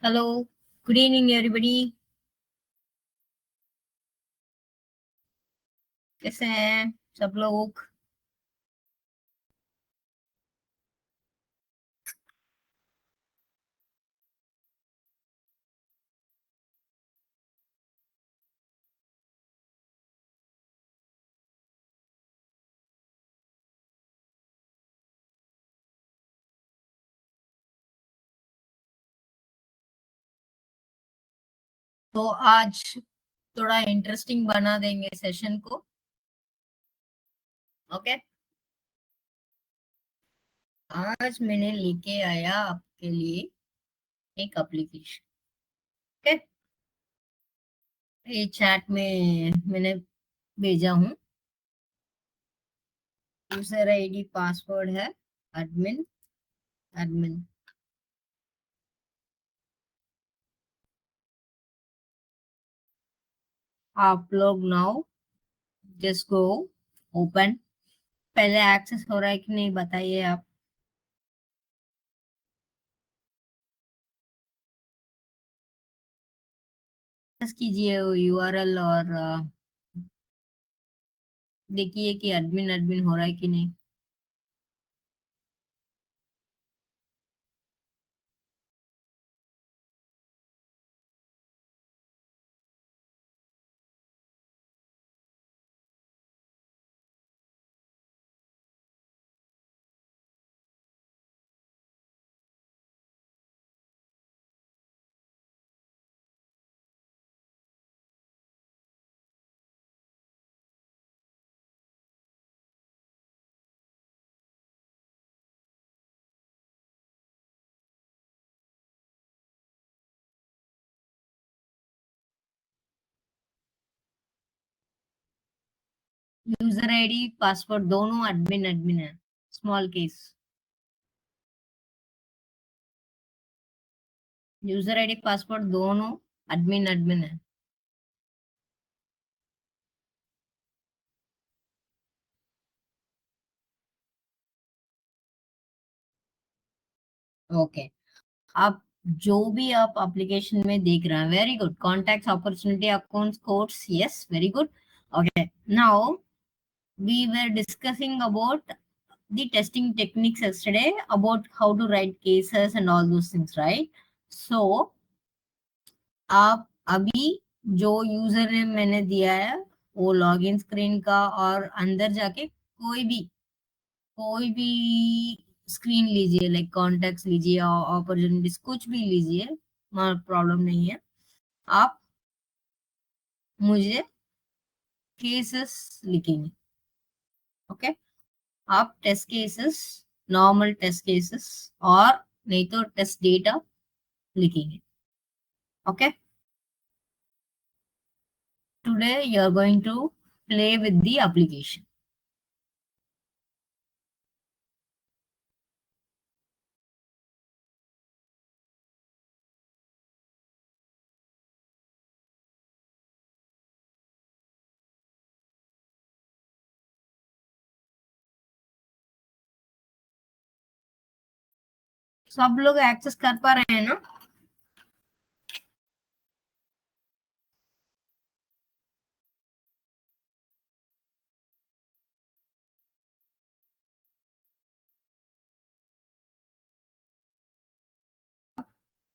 Hello, good evening everybody. कैसे हैं सब लोग? तो आज थोड़ा इंटरेस्टिंग बना देंगे सेशन को। ओके। आज मैंने लेके आया आपके लिए एक एप्लीकेशन। ओके। ये चैट में मैंने भेजा हूँ। यूजर आईडी पासवर्ड है एडमिन एडमिन। आप लोग नाउ जस्ट गो ओपन। पहले एक्सेस हो रहा है कि नहीं बताइए आप। एक्सेस कीजिए यूआरएल और देखिए कि एडमिन एडमिन हो रहा है कि नहीं। यूजर आईडी पासवर्ड दोनों एडमिन एडमिन है। Small case. User ID password दोनों एडमिन एडमिन है। ओके। आप जो भी आप एप्लीकेशन में देख रहे हैं, very good. Contacts, opportunity, accounts, codes, yes, very good. Okay. Now we were discussing about the testing techniques yesterday, about how to write cases and all those things, right? So आप अभी जो user name मैंने दिया है वो login screen का, और अंदर जाके कोई भी स्क्रीन लीजिए, लाइक कॉन्टेक्ट लीजिए, अपॉर्चुनिटीज कुछ भी लीजिए, प्रॉब्लम नहीं है। आप मुझे केसेस लिखेंगे। ओके। आप test cases, normal test cases, और नहीं तो टेस्ट डेटा लिखेंगे। Okay. Today you are going to play with the application. सब लोग एक्सेस कर पा रहे हैं ना?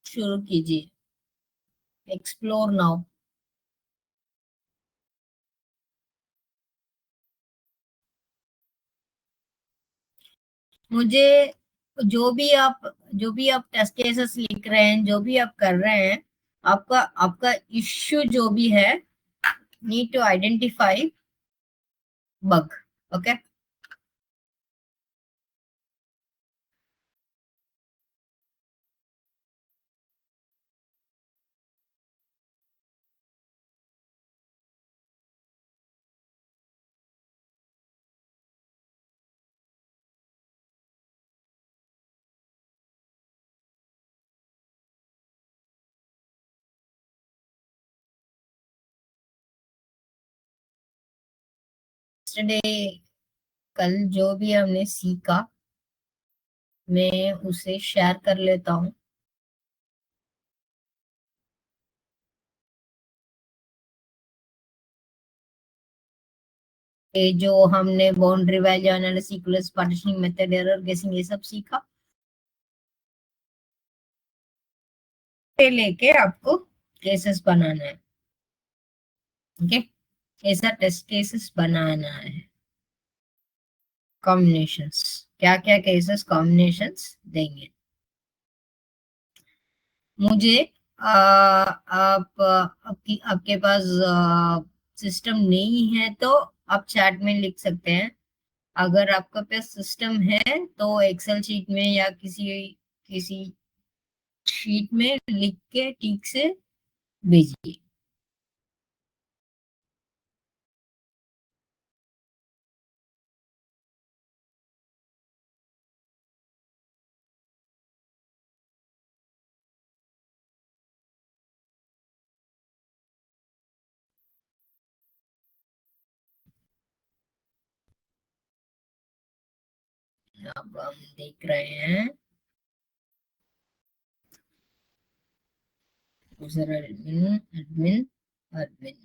शुरू कीजिए। Explore now. मुझे जो भी आप टेस्ट केसेस लिख रहे हैं, जो भी आप कर रहे हैं, आपका आपका इश्यू जो भी है, need to identify bug. Okay. Yesterday, कल जो भी हमने सीखा, मैं उसे शेयर कर लेता हूँ। ये जो हमने boundary value analysis, equals, partitioning method, error गेसिंग, ये सब सीखा। ये लेके आपको केसेस बनाना है। ओके, ऐसा टेस्ट केसेस बनाना है। कॉम्बिनेशंस, क्या क्या केसेस कॉम्बिनेशंस देंगे मुझे। आप आपके पास सिस्टम नहीं है तो आप चैट में लिख सकते हैं। अगर आपका पास सिस्टम है तो एक्सेल शीट में या किसी किसी शीट में लिख के ठीक से भेजिए। अब हम देख रहे हैं user admin admin admin.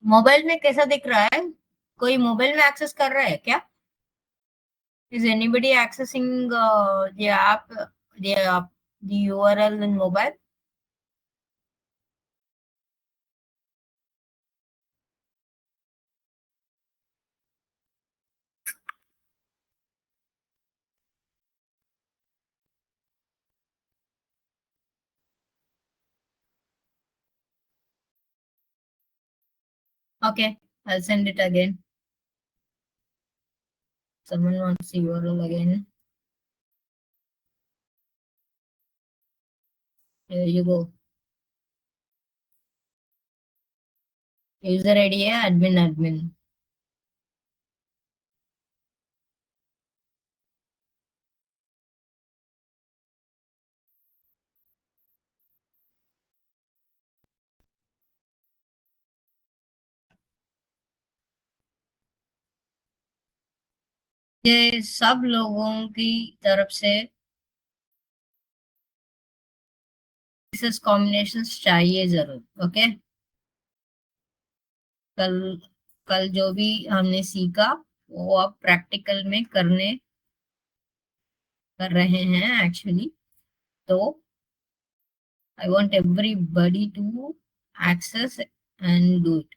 Mobile में कैसा दिख रहा है? कोई मोबाइल में एक्सेस कर रहा है क्या? Is anybody accessing the app, the URL in mobile? Okay, I'll send it again. Someone wants the URL again. Here you go. User ID है admin admin. ये सब लोगों की तरफ से कॉम्बिनेशन चाहिए जरूर। ओके, कल कल जो भी हमने सीखा वो आप प्रैक्टिकल में कर रहे हैं एक्चुअली। तो I want everybody to access and do it.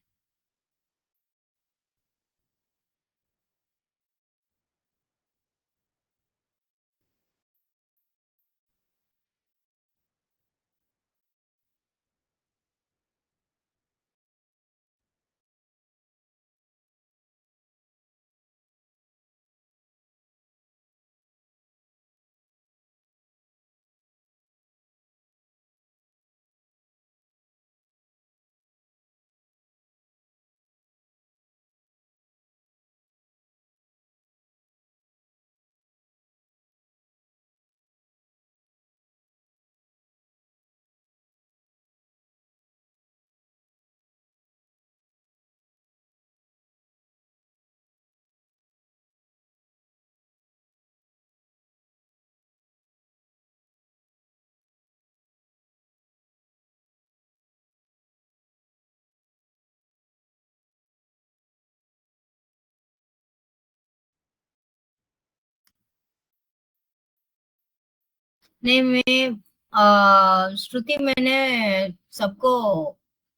नहीं, मैं श्रुति, मैंने सबको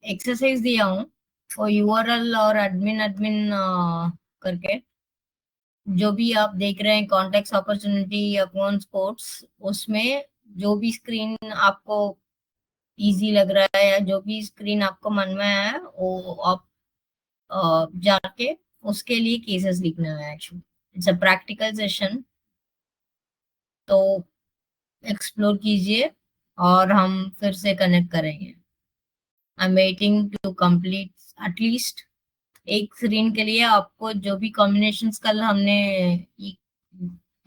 एक्सरसाइज दिया हूँ, और यूआरएल और एडमिन एडमिन करके जो भी आप देख रहे हैं, कॉन्टेक्ट अपॉर्चुनिटी या कौन स्पोर्ट्स, उसमें जो भी स्क्रीन आपको इजी लग रहा है या जो भी स्क्रीन आपको मन में है वो आप जाके उसके लिए केसेस लिखना है। Actually it's a practical session, तो एक्सप्लोर कीजिए और हम फिर से कनेक्ट करेंगे। I am waiting to complete at least एक स्क्रीन के लिए। आपको जो भी कॉम्बिनेशंस कल हमने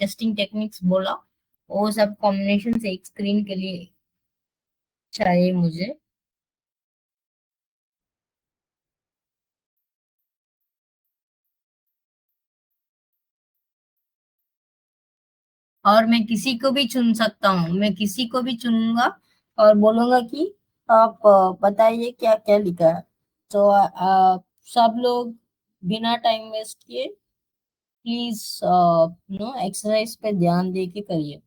टेस्टिंग टेक्निक्स बोला, वो सब कॉम्बिनेशंस एक स्क्रीन के लिए चाहिए मुझे। और मैं किसी को भी चुन सकता हूँ, मैं किसी को भी चुनूंगा और बोलूंगा कि आप बताइए क्या क्या लिखा है। तो सब लोग बिना टाइम वेस्ट किए प्लीज नो एक्सरसाइज पे ध्यान दे के करिए।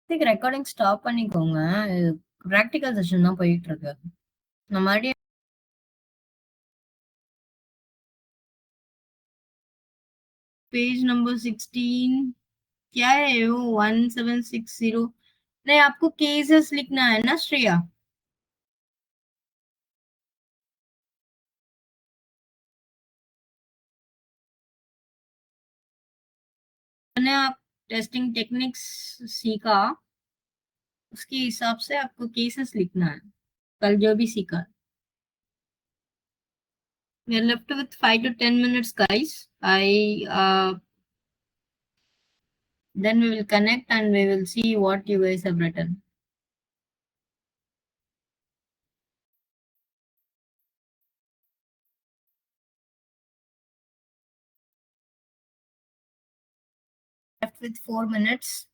ரெக்கார்டிங் ஸ்டாப் பண்ணிக்கோங்க. பிராக்டிகல் செஷன் தான் போயிட்டு இருக்கு. நான் மறுபடியும் पेज नंबर 16 क्या है वो, 1760। नहीं, आपको केसेस लिखना है ना श्रेया? मैंने आप टेस्टिंग टेक्निक्स सीखा, उसके हिसाब से आपको केसेस लिखना है, कल जो भी सीखा। We are left with 5 to 10 minutes, guys. I then we will connect and we will see what you guys have written. Left with 4 minutes.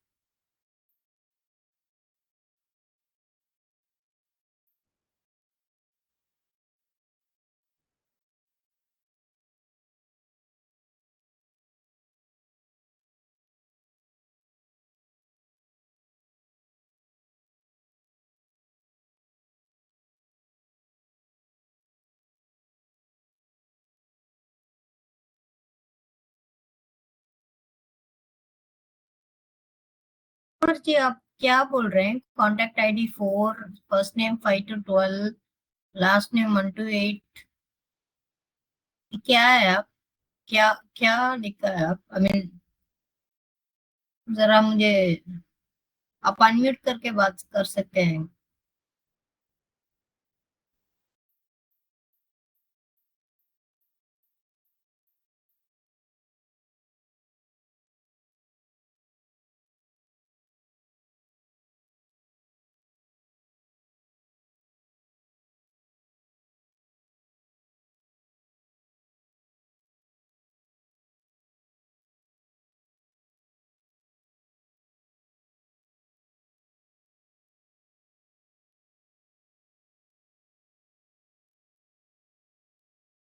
Kumar ji, आप क्या बोल रहे हैं? Contact ID 4, first name 5 to 12, last name 1 to 8, क्या है आप? क्या क्या लिखा है आप? आई मीन, जरा मुझे आप अनम्यूट करके बात कर सकते हैं?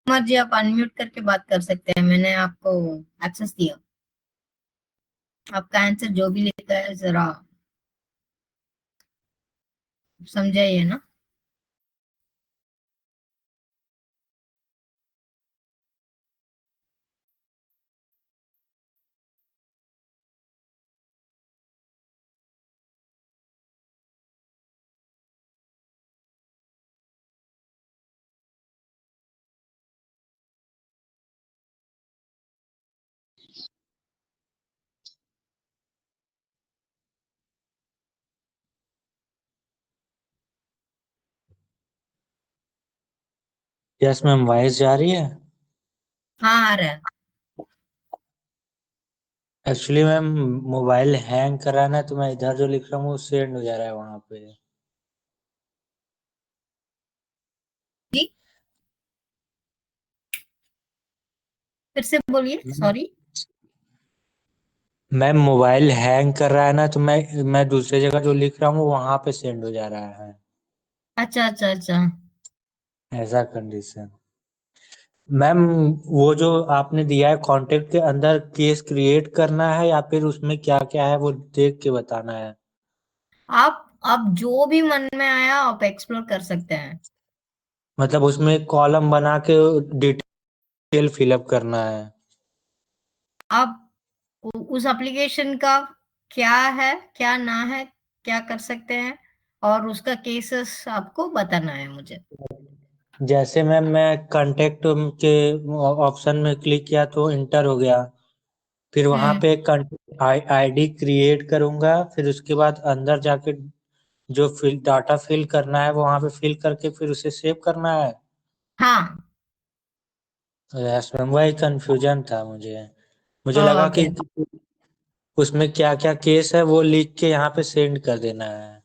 कुमार जी, आप अनम्यूट करके बात कर सकते हैं, मैंने आपको एक्सेस दिया। आपका आंसर जो भी लिखा है जरा समझाइए ना। यस मैम, वॉइस जा रही है। हाँ, आ रहा है। एक्चुअली मैम, मोबाइल हैंग कर रहा है ना, तो मैं इधर जो लिख रहा हूँ वो सेंड हो जा रहा है वहां पे। जी, फिर से बोलिए, सॉरी। मैम, मोबाइल हैंग कर रहा है ना, तो मैं दूसरी जगह जो लिख रहा हूँ वो वहां पे सेंड हो जा रहा है। अच्छा अच्छा अच्छा। ऐसा कंडीशन। मैम, वो जो आपने दिया है कॉन्टेक्ट के अंदर केस क्रिएट करना है या फिर उसमें क्या क्या है वो देख के बताना है। आप जो भी मन में आया आप एक्सप्लोर कर सकते हैं। मतलब उसमें एक कॉलम बना के डिटेल फिलअप करना है। आप उस एप्लीकेशन का क्या है, क्या ना है, क्या कर सकते हैं, और उसका केसेस आपको बताना है मुझे। जैसे मैम, मैं कांटेक्ट के ऑप्शन में क्लिक किया तो इंटर हो गया। फिर वहां हम्म। पे आईडी क्रिएट करूंगा, फिर उसके बाद अंदर जाके जो फिल डाटा फिल करना है वो वहां पे फिल करके फिर उसे सेव करना है। हाँ। यस मैम, वही कंफ्यूजन था मुझे। मुझे लगा ओके कि उसमें क्या क्या केस है वो लिख के यहाँ पे सेंड कर देना है।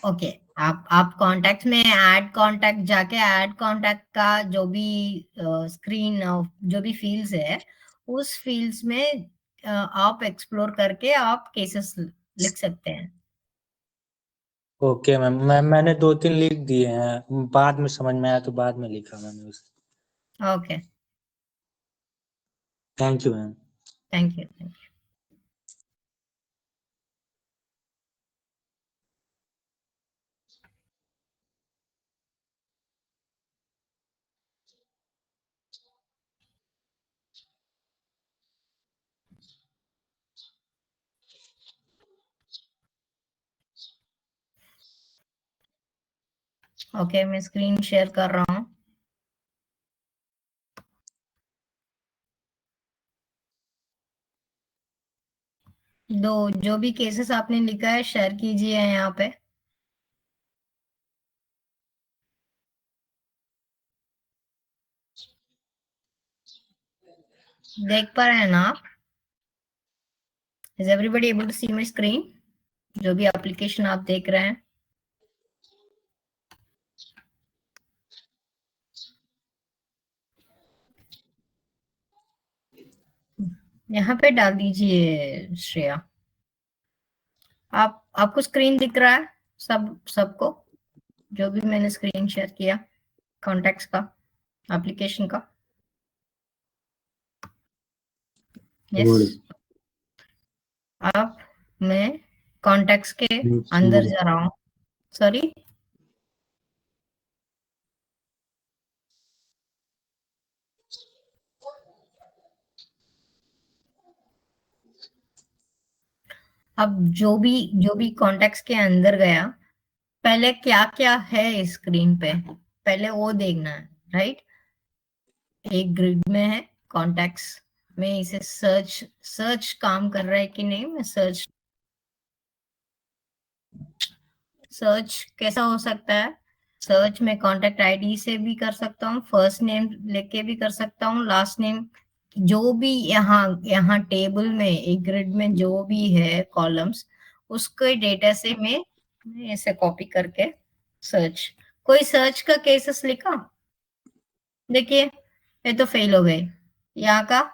ओके। आप कॉन्टैक्ट में ऐड कॉन्टैक्ट जाके ऐड कॉन्टैक्ट का जो भी स्क्रीन, जो भी फील्ड्स है, उस फील्ड्स में आप एक्सप्लोर करके आप केसेस लिख सकते हैं। ओके मैम, मैंने दो तीन लिख दिए हैं, बाद में समझ में आया तो बाद में लिखा मैंने उसे। Okay. Thank you ma'am. Thank you, thank you. Okay, मैं स्क्रीन शेयर कर रहा हूँ। दो जो भी केसेस आपने लिखा है शेयर कीजिए यहाँ पे। देख पा रहे हैं ना आप? Is everybody able to see my screen? जो भी एप्लीकेशन आप देख रहे हैं, यहाँ पे डाल दीजिए श्रेया। आप आपको स्क्रीन दिख रहा है? सबको जो भी मैंने स्क्रीन शेयर किया कॉन्टेक्ट्स का, एप्लीकेशन का? यस। गुड। आप मैं कॉन्टेक्ट्स के अंदर गुड। जा रहा हूँ। सॉरी। अब जो भी कॉन्टेक्ट्स के अंदर गया, पहले क्या क्या है स्क्रीन पे, पहले वो देखना है, राइट। एक ग्रिड में है कॉन्टेक्ट्स में, इसे सर्च काम कर रहा है कि नहीं, मैं सर्च कैसा हो सकता है। सर्च में कॉन्टेक्ट आईडी से भी कर सकता हूँ, फर्स्ट नेम लेके भी कर सकता हूँ, लास्ट नेम, जो भी यहाँ यहाँ टेबल में एक ग्रिड में जो भी है कॉलम्स, उसके डेटा से मैं ऐसे कॉपी करके सर्च, कोई सर्च का केसेस लिखा, देखिए ये तो फेल हो गए। यहाँ का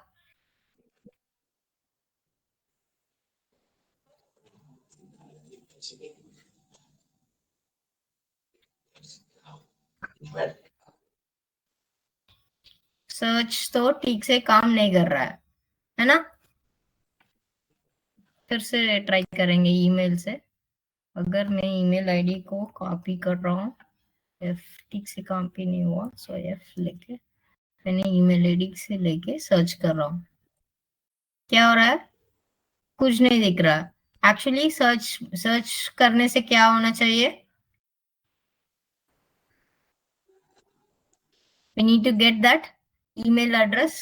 सर्च तो ठीक से काम नहीं कर रहा है ना। फिर से ट्राई करेंगे ईमेल से। अगर मैं ईमेल आईडी को कॉपी कर रहा हूँ, एफ ठीक से काम भी नहीं हुआ, सो एफ लेके मैंने ईमेल आईडी से लेके सर्च कर रहा हूँ, क्या हो रहा है, कुछ नहीं दिख रहा। एक्चुअली सर्च करने से क्या होना चाहिए, we need to get that email address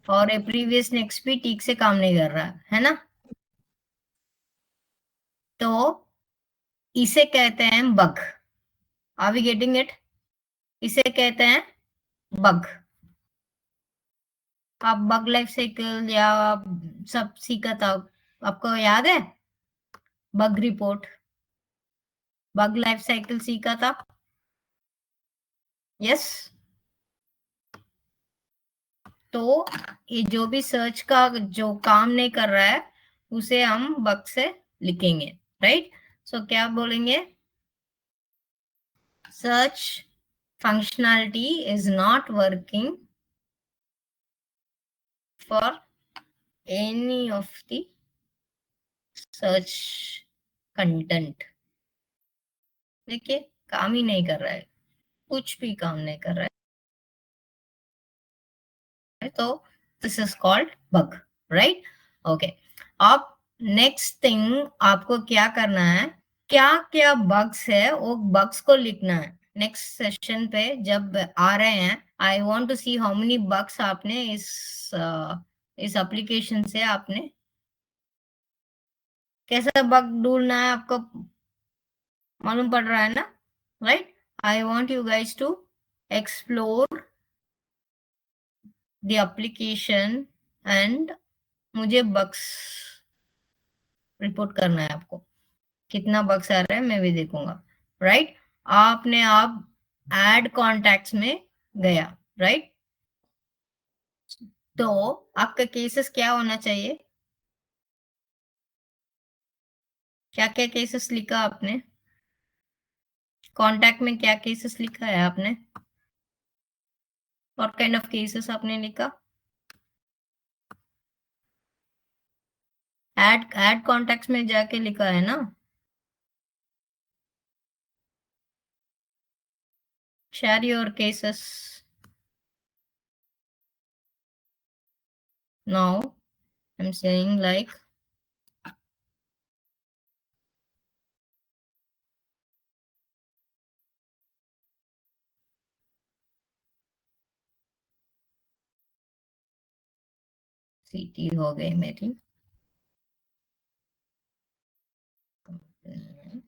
और ए प्रीवियस नेक्स्ट भी ठीक से काम नहीं कर रहा है ना। तो इसे कहते हैं bug. Are we getting it? इसे कहते हैं बग। आप बग लाइफ साइकिल या सब सीखा था, आपको याद है? Bug report, bug life cycle सीखा था, यस। तो ये जो भी सर्च का जो काम नहीं कर रहा है, उसे हम बग से लिखेंगे, राइट। सो क्या बोलेंगे, search functionality is not working for any of the search content. देखिए काम ही नहीं कर रहा है, कुछ भी काम नहीं कर रहा है, तो this is called bug, right. Okay, अब नेक्स्ट थिंग आपको क्या करना है, क्या क्या बग्स है वो बग्स को लिखना है। नेक्स्ट सेशन पे जब आ रहे हैं, I want to see how many bugs आपने इस एप्लीकेशन से आपने कैसा बग ढूंढना है, आपको मालूम पड़ रहा है ना, right. I want you guys to explore the application and मुझे बग्स रिपोर्ट करना है आपको, कितना बग्स आ रहा है मैं भी देखूंगा, राइट। आपने आप ऐड कॉन्टैक्ट्स में गया, राइट। तो आपका केसेस क्या होना चाहिए, क्या क्या केसेस लिखा आपने, कॉन्टैक्ट में क्या केसेस लिखा है आपने, व्हाट काइंड ऑफ केसेस आपने लिखा, ऐड कॉन्टैक्ट्स में जाके लिखा है ना। Share your cases now, I am saying like CT हो गई मेरी,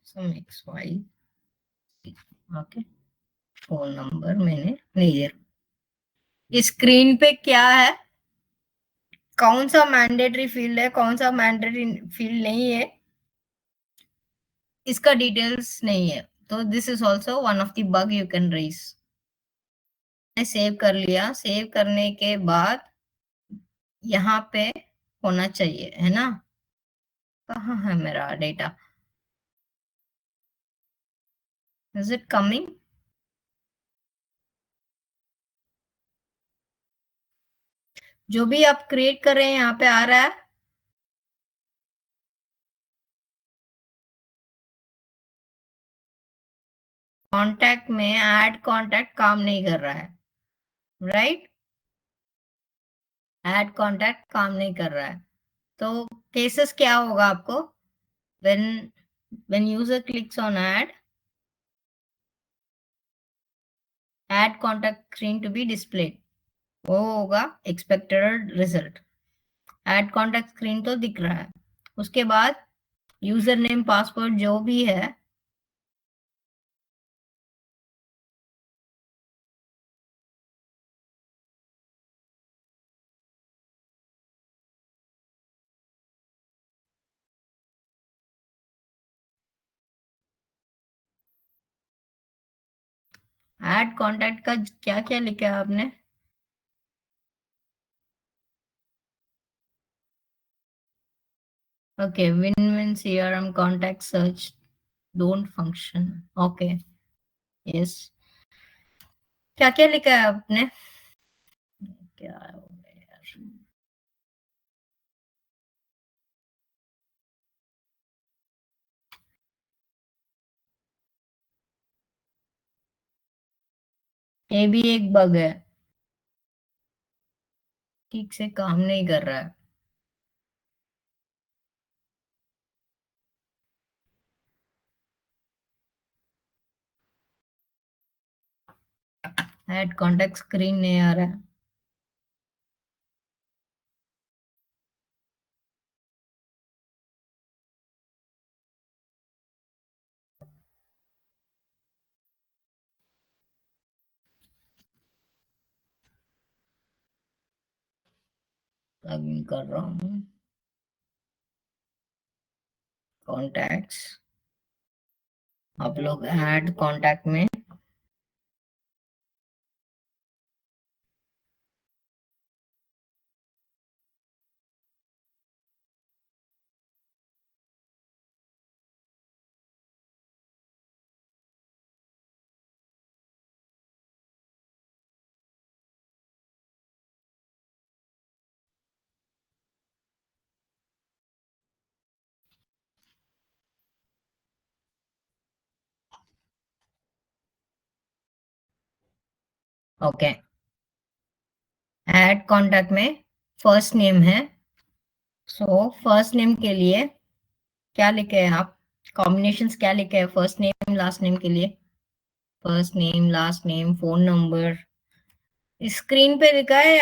some X Y, okay, phone number मैंने नहीं दिया। स्क्रीन पे क्या है, कौन सा मैंडेटरी फील्ड है, कौन सा मैंडेटरी फील्ड नहीं है, इसका डिटेल्स नहीं है। तो this is also one of the bug you can raise. Save कर लिया, सेव करने के बाद यहाँ पे होना चाहिए, है ना। कहाँ है मेरा डेटा, इज इट कमिंग? जो भी आप क्रिएट कर रहे हैं यहाँ पे आ रहा है, कॉन्टैक्ट में ऐड कॉन्टैक्ट काम नहीं कर रहा है, राइट। ऐड कॉन्टैक्ट काम नहीं कर रहा है, तो केसेस क्या होगा आपको? when user clicks on add contact screen to be displayed, वो होगा expected result. add contact screen तो दिख रहा है, उसके बाद यूजर नेम पासवर्ड जो भी है ऐड कॉन्टैक्ट का क्या क्या लिखा है आपने? Okay, win CRM contact search don't function. Okay, yes. क्या क्या लिखा है आपने? क्या हो गया यार? ये भी एक बग है, ठीक से काम नहीं कर रहा है। ऐड कॉन्टैक्ट स्क्रीन नहीं आ रहा है। लॉगिन कर रहा हूँ, कॉन्टैक्ट्स। आप लोग ऐड कॉन्टैक्ट में ओके। ऐड कॉन्टैक्ट में फर्स्ट नेम है, सो फर्स्ट नेम के लिए क्या लिखे हैं आप? कॉम्बिनेशंस क्या लिखे हैं फर्स्ट नेम लास्ट नेम के लिए? First name, last name, phone number. Screen पे लिखा है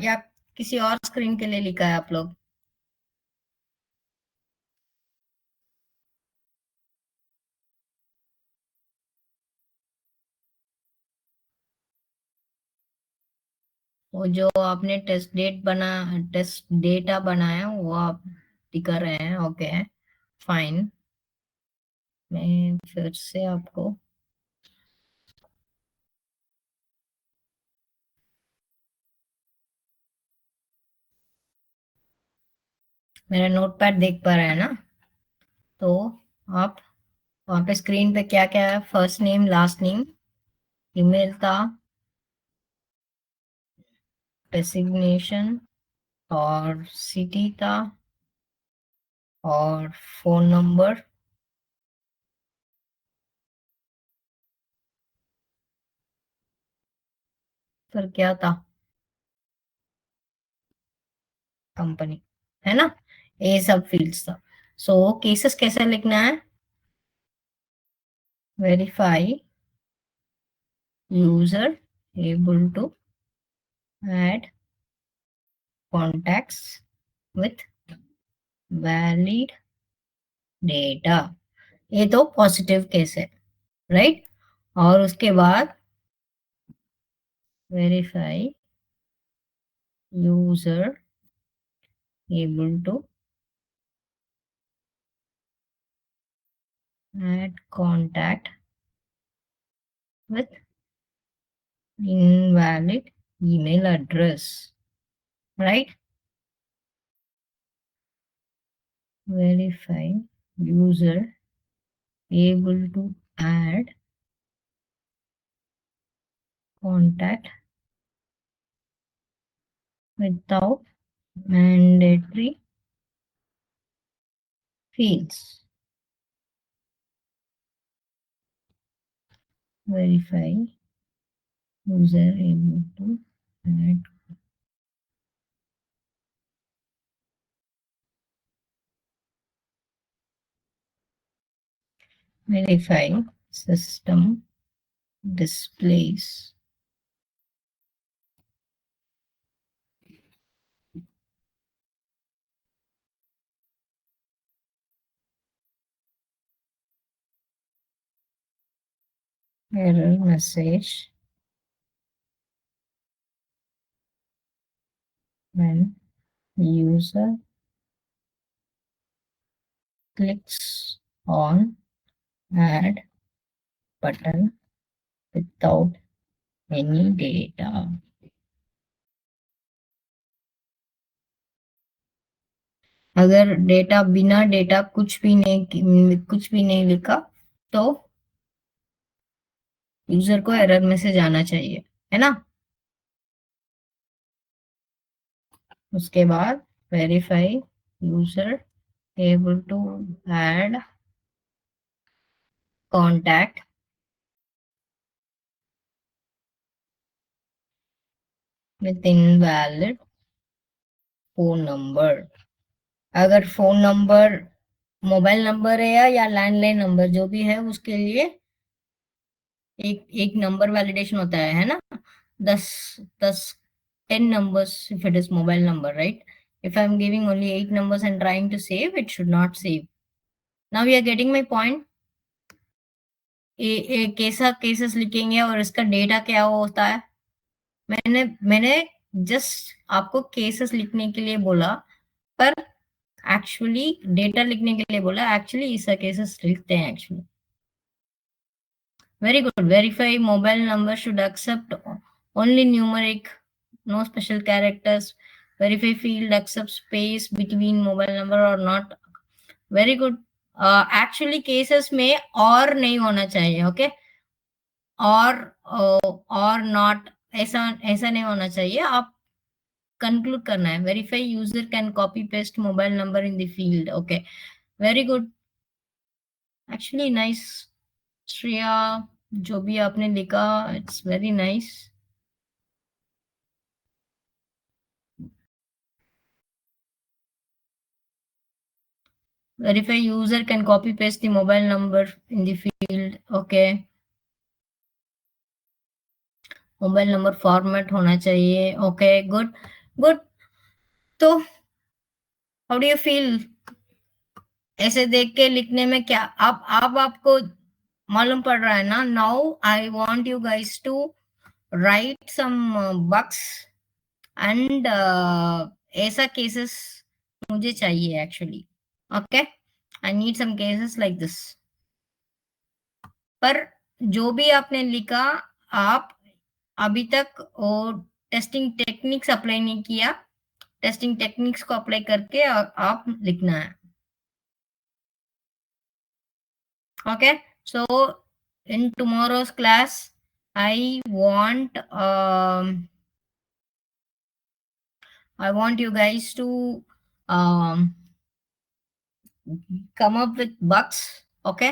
या किसी और स्क्रीन के लिए लिखा है आप लोग? वो जो आपने टेस्ट डेटा बनाया वो आप दिखा रहे हैं। Okay, fine. मैं फिर से आपको मेरा नोटपैड देख पा रहे हैं ना? तो आप वहां पे स्क्रीन पे क्या क्या है? First name, last name, email था, डेसिग्नेशन और सिटी था और फोन नंबर। फिर क्या था? कंपनी, है ना? ये सब फील्ड्स था। सो केसेस कैसे लिखना है? Verify user able to add contacts with valid data. ये तो पॉजिटिव केस है, राइट? और उसके बाद verify user able to add contact with invalid email address, right? Verify user able to add contact without mandatory fields. Verify user able to add verify system displays error message when user clicks on add button without any data. अगर data बिना data कुछ भी नहीं लिखा तो user को error message आना चाहिए, है ना। उसके बाद verify user able to add contact with invalid phone number. अगर फोन नंबर मोबाइल नंबर है या लैंडलाइन नंबर जो भी है उसके लिए एक नंबर वैलिडेशन होता है ना। 10 10 10 numbers if it is mobile number, right? If I'm giving only 8 numbers and trying to save, it should not save. Now you are getting my point. कैसा केसेस लिखेंगे और इसका डेटा क्या होता है। मैंने जस्ट आपको केसेस लिखने के लिए बोला, पर एक्चुअली डेटा लिखने के लिए बोला। एक्चुअली इसका केसेस लिखते हैं actually. Very good. Verify mobile number should accept only numeric, no special characters. Verify field accept space between mobile number or not. Very good. Actually cases में और नहीं होना चाहिए, ओके। और नॉट ऐसा ऐसा नहीं होना चाहिए। आप कंक्लूड करना है। Verify user can copy paste mobile number in the field, okay. Very good, actually nice Shreya. जो भी आपने लिखा it's very nice. Verify user can copy paste the mobile number in the field, okay. Mobile number format होना चाहिए, okay. Good good. तो how do you feel ऐसे देख के लिखने में? क्या आप आपको मालूम पड़ रहा है ना? Now I want you guys to write some bugs and ऐसा केसेस मुझे चाहिए actually, okay. I need some cases like this. पर जो भी आपने लिखा, आप अभी तक वो टेस्टिंग टेक्निक्स अप्लाई नहीं किया। टेस्टिंग टेक्निक्स को अप्लाई करके आप लिखना है, okay. So in tomorrow's class I want you guys to come up with bugs, okay.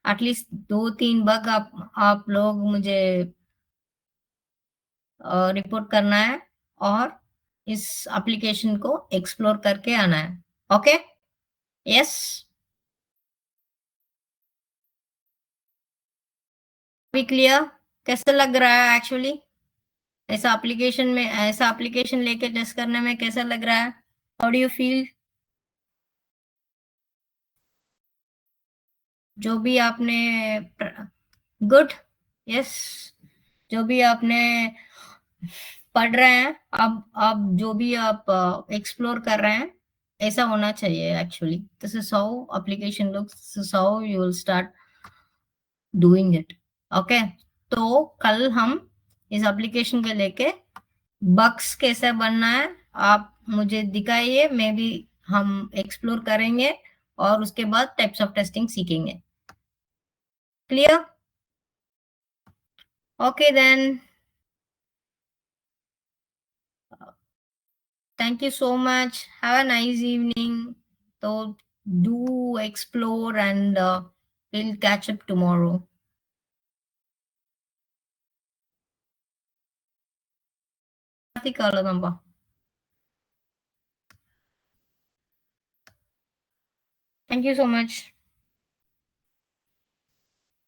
At least 2-3 bug आप लोग मुझे रिपोर्ट करना है और इस एप्लीकेशन को एक्सप्लोर करके आना है, ओके। यस, भी क्लियर? कैसा लग रहा है एक्चुअली? ऐसा एप्लीकेशन लेके टेस्ट करने में कैसा लग रहा है? How do you feel? जो भी आपने गुड, यस, जो भी आपने पढ़ रहे हैं, अब जो भी आप एक्सप्लोर कर रहे हैं ऐसा होना चाहिए actually. This is how application looks, this is how you will start doing it, okay. तो कल हम इस एप्लीकेशन के लेके बग्स कैसे बनना है आप मुझे दिखाइए, मे बी हम एक्सप्लोर करेंगे और उसके बाद टाइप्स ऑफ टेस्टिंग सीखेंगे। Clear? Okay then, thank you so much. Have a nice evening. So do explore and we'll catch up tomorrow. Thank you so much.